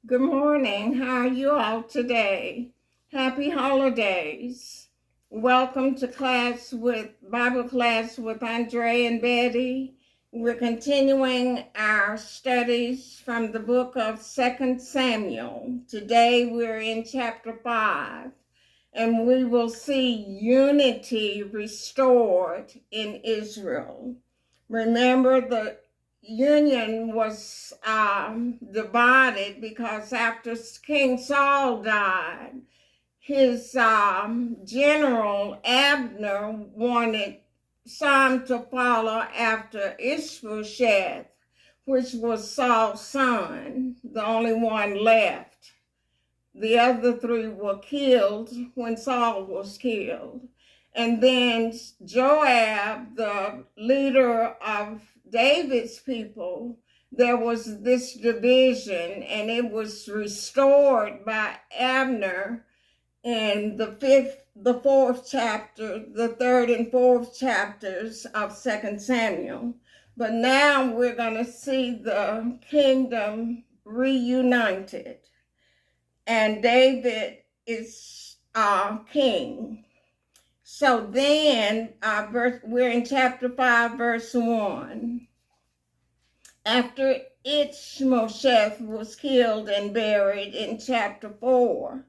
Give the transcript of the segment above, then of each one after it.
Good morning. How are you all today? Happy holidays. Welcome to Bible class with Andre and Betty. We're continuing our studies from the book of 2 Samuel. Today we're in chapter 5, and we will see unity restored in Israel. Remember, the union was divided because after King Saul died, his general Abner wanted some to follow after Ishbosheth, which was Saul's son, the only one left. The other three were killed when Saul was killed. And then Joab, the leader of David's people, there was this division, and it was restored by Abner in the fourth chapter, the third and fourth chapters of 2 Samuel. But now we're going to see the kingdom reunited, and David is king. So then, we're in chapter 5, verse 1. After Ishbosheth was killed and buried in chapter 4,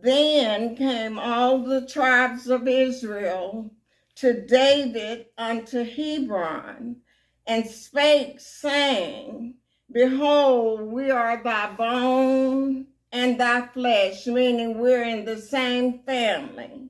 then came all the tribes of Israel to David unto Hebron, and spake, saying, Behold, we are thy bone and thy flesh, meaning we're in the same family.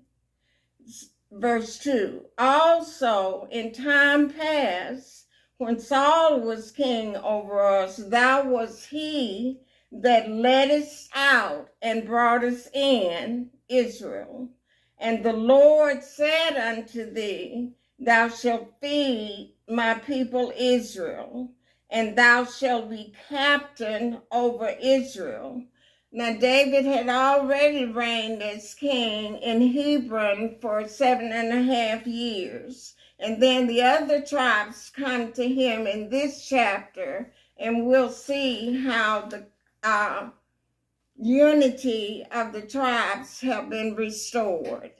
Verse 2, also in time past, when Saul was king over us, thou wast he that led us out and brought us in, Israel. And the Lord said unto thee, Thou shalt feed my people Israel, and thou shalt be captain over Israel. Now David had already reigned as king in Hebron for 7.5 years. And then the other tribes come to him in this chapter, and we'll see how the unity of the tribes have been restored.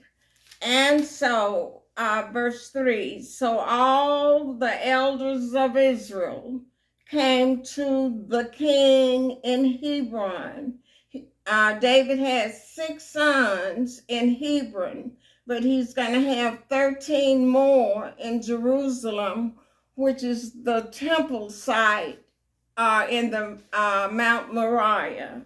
And so, verse 3, so all the elders of Israel came to the king in Hebron. David has 6 sons in Hebron, but he's going to have 13 more in Jerusalem, which is the temple site in the Mount Moriah.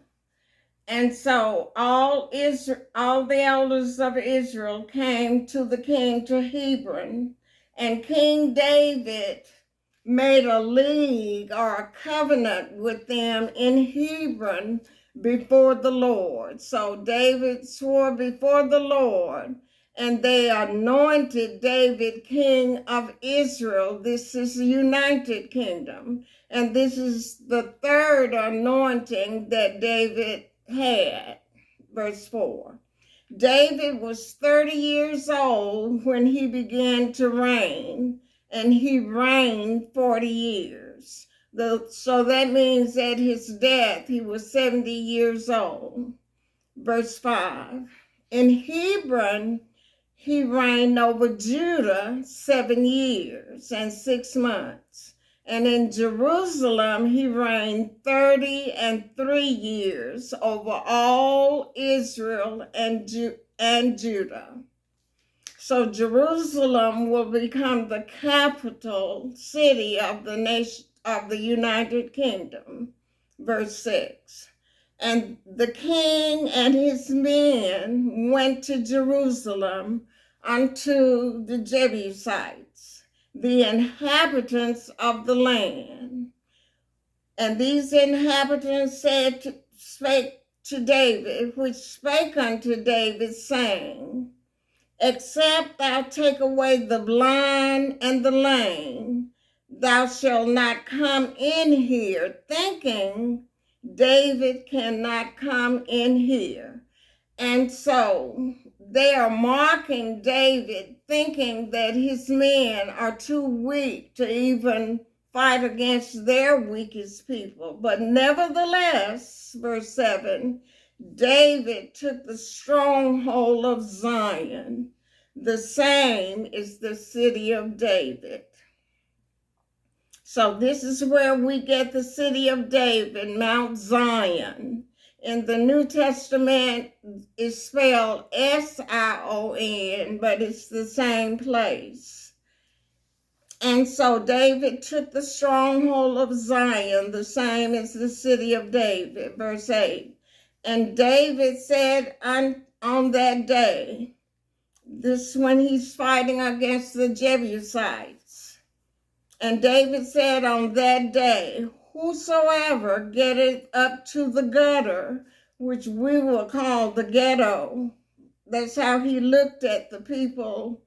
And so all the elders of Israel came to the king to Hebron, and King David made a league or a covenant with them in Hebron before the Lord. So David swore before the Lord, and they anointed David king of Israel. This is the United Kingdom, and this is the third anointing that David had. Verse 4. David was 30 years old when he began to reign, and he reigned 40 years. So that means at his death, he was 70 years old. Verse 5. In Hebron, he reigned over Judah 7 years and 6 months. And in Jerusalem, he reigned 33 years over all Israel and Judah. So Jerusalem will become the capital city of the nation of the United Kingdom. Verse 6. And the king and his men went to Jerusalem unto the Jebusites, the inhabitants of the land. And these inhabitants spake to David, which spake unto David, saying, Except thou take away the blind and the lame, thou shalt not come in here, thinking David cannot come in here. And so they are marking David, thinking that his men are too weak to even fight against their weakest people. But nevertheless, verse 7, David took the stronghold of Zion. The same is the city of David. So this is where we get the city of David, Mount Zion. In the New Testament, it's spelled Sion, but it's the same place. And so David took the stronghold of Zion, the same as the city of David, verse 8. And David said on that day, this when he's fighting against the Jebusites. And David said on that day, whosoever getteth up to the gutter, which we will call the ghetto, that's how he looked at the people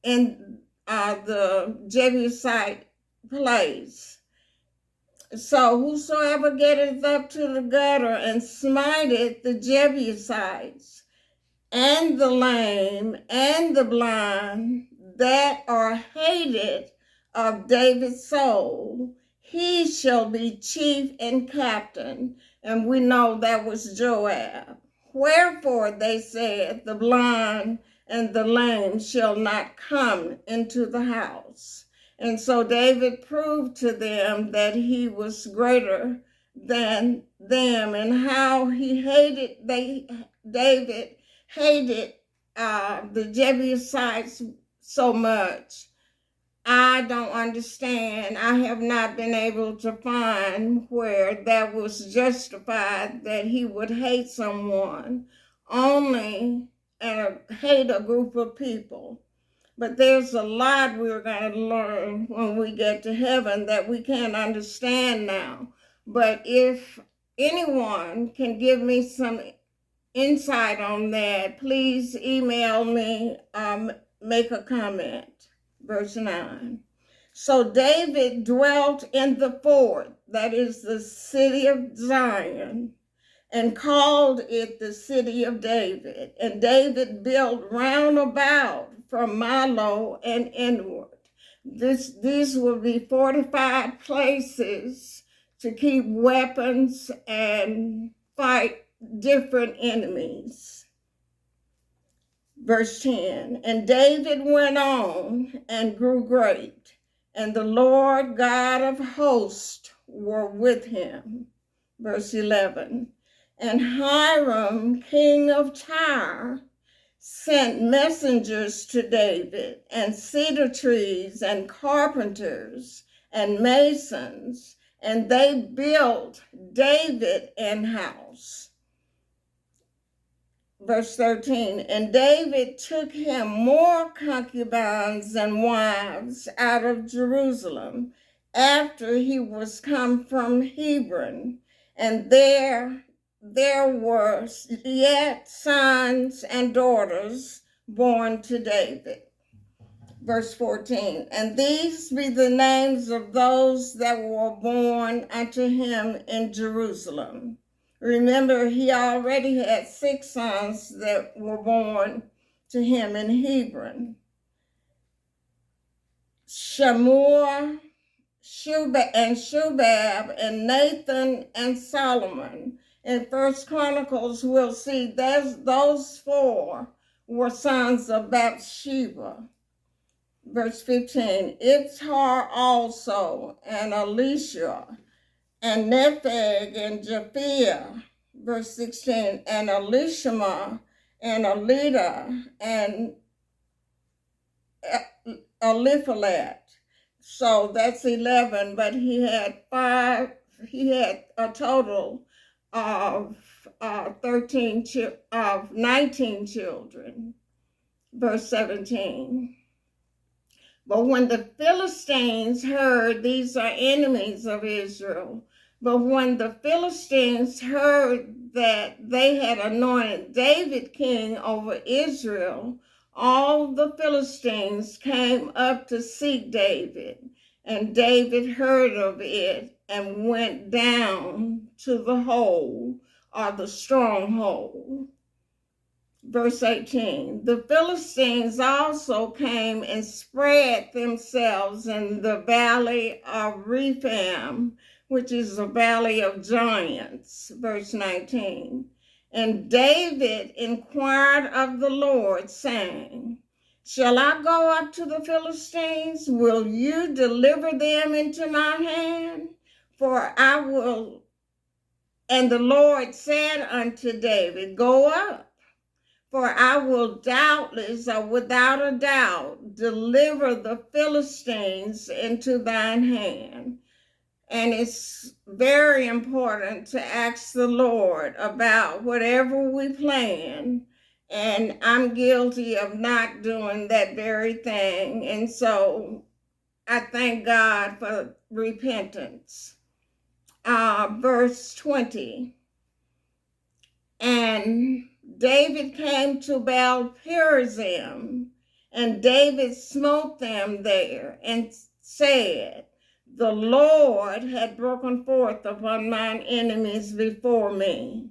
in the Jebusite place. So whosoever getteth up to the gutter and smiteth the Jebusites, and the lame, and the blind, that are hated of David's soul, he shall be chief and captain. And we know that was Joab. Wherefore they said, the blind and the lame shall not come into the house. And so David proved to them that he was greater than them, and how he hated, David hated the Jebusites so much. I don't understand. I have not been able to find where that was justified, that he would hate someone, only hate a group of people. But there's a lot we're going to learn when we get to heaven that we can't understand now. But if anyone can give me some insight on that, please email me, make a comment. Verse 9. So David dwelt in the fort, that is the city of Zion, and called it the city of David. And David built round about from Milo and inward. These will be fortified places to keep weapons and fight different enemies. Verse 10, and David went on and grew great, and the Lord God of hosts were with him. Verse 11, and Hiram, king of Tyre, sent messengers to David, and cedar trees, and carpenters, and masons, and they built David an house. Verse 13, and David took him more concubines and wives out of Jerusalem after he was come from Hebron, and there were yet sons and daughters born to David. Verse 14, and these be the names of those that were born unto him in Jerusalem. Remember, he already had 6 sons that were born to him in Hebron. Shamua, Shubab, and Nathan, and Solomon. In First Chronicles, we'll see those 4 were sons of Bathsheba. Verse 15, Itzhar also, and Elisha, and Nepheg, and Japhia. Verse 16, and Elishama, and Elida, and Eliphalet. So that's 11, but he had a total of 19 children. Verse 17. But when the Philistines heard, these are enemies of Israel, but when the Philistines heard that they had anointed David king over Israel, all the Philistines came up to seek David, and David heard of it and went down to the hole, or the stronghold. Verse 18, the Philistines also came and spread themselves in the valley of Rephaim, which is the valley of giants. Verse 19, and David inquired of the Lord, saying, shall I go up to the Philistines? Will you deliver them into my hand? For I will. And the Lord said unto David, go up. For I will doubtless, or without a doubt, deliver the Philistines into thine hand. And it's very important to ask the Lord about whatever we plan. And I'm guilty of not doing that very thing. And so I thank God for repentance. Verse 20. And David came to Baal-perazim, and David smote them there, and said, the Lord had broken forth upon mine enemies before me,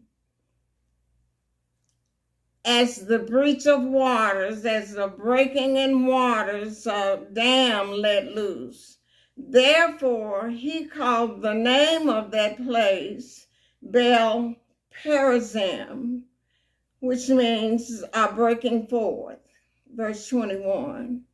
as the breach of waters, as the breaking in waters, a dam let loose. Therefore he called the name of that place Baal-perazim, which means breaking forth. Verse 21.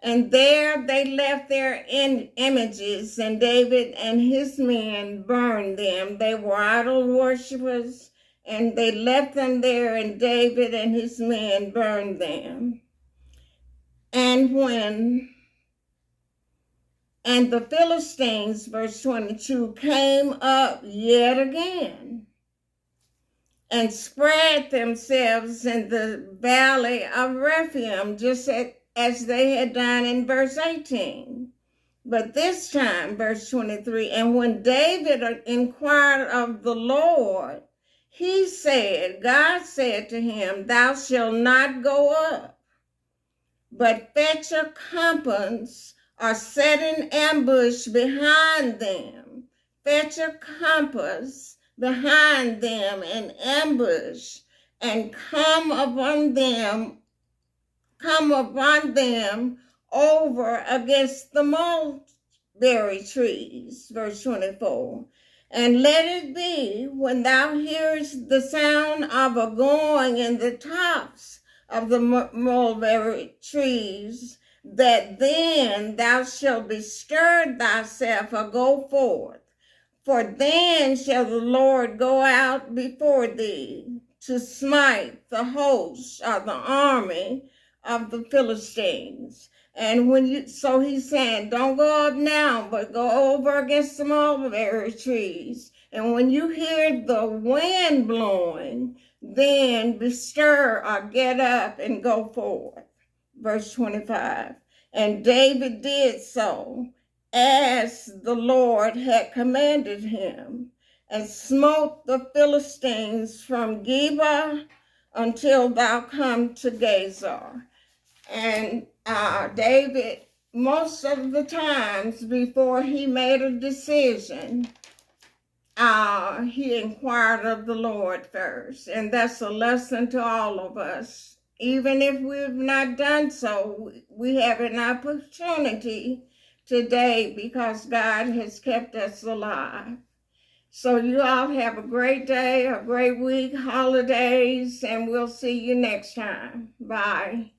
And there they left their images, and David and his men burned them. They were idol worshippers, and they left them there, and David and his men burned them. And the Philistines, verse 22, came up yet again, and spread themselves in the valley of Rephaim, just as they had done in verse 18. But this time, verse 23, and when David inquired of the Lord, he said, God said to him, thou shalt not go up, but fetch a compass, or set an ambush behind them. Fetch a compass behind them, an ambush, and come upon them over against the mulberry trees. Verse 24. And let it be, when thou hearest the sound of a going in the tops of the mulberry trees, that then thou shalt bestir thyself or go forth. For then shall the Lord go out before thee to smite the host or the army of the Philistines. And so he's saying, don't go up now, but go over against the mulberry trees. And when you hear the wind blowing, then bestir or get up and go forth. Verse 25. And David did so, as the Lord had commanded him, and smote the Philistines from Geba until thou come to Gezer. And David, most of the times before he made a decision, he inquired of the Lord first. And that's a lesson to all of us. Even if we've not done so, we have an opportunity today because God has kept us alive. So you all have a great day, a great week, holidays, and we'll see you next time. Bye.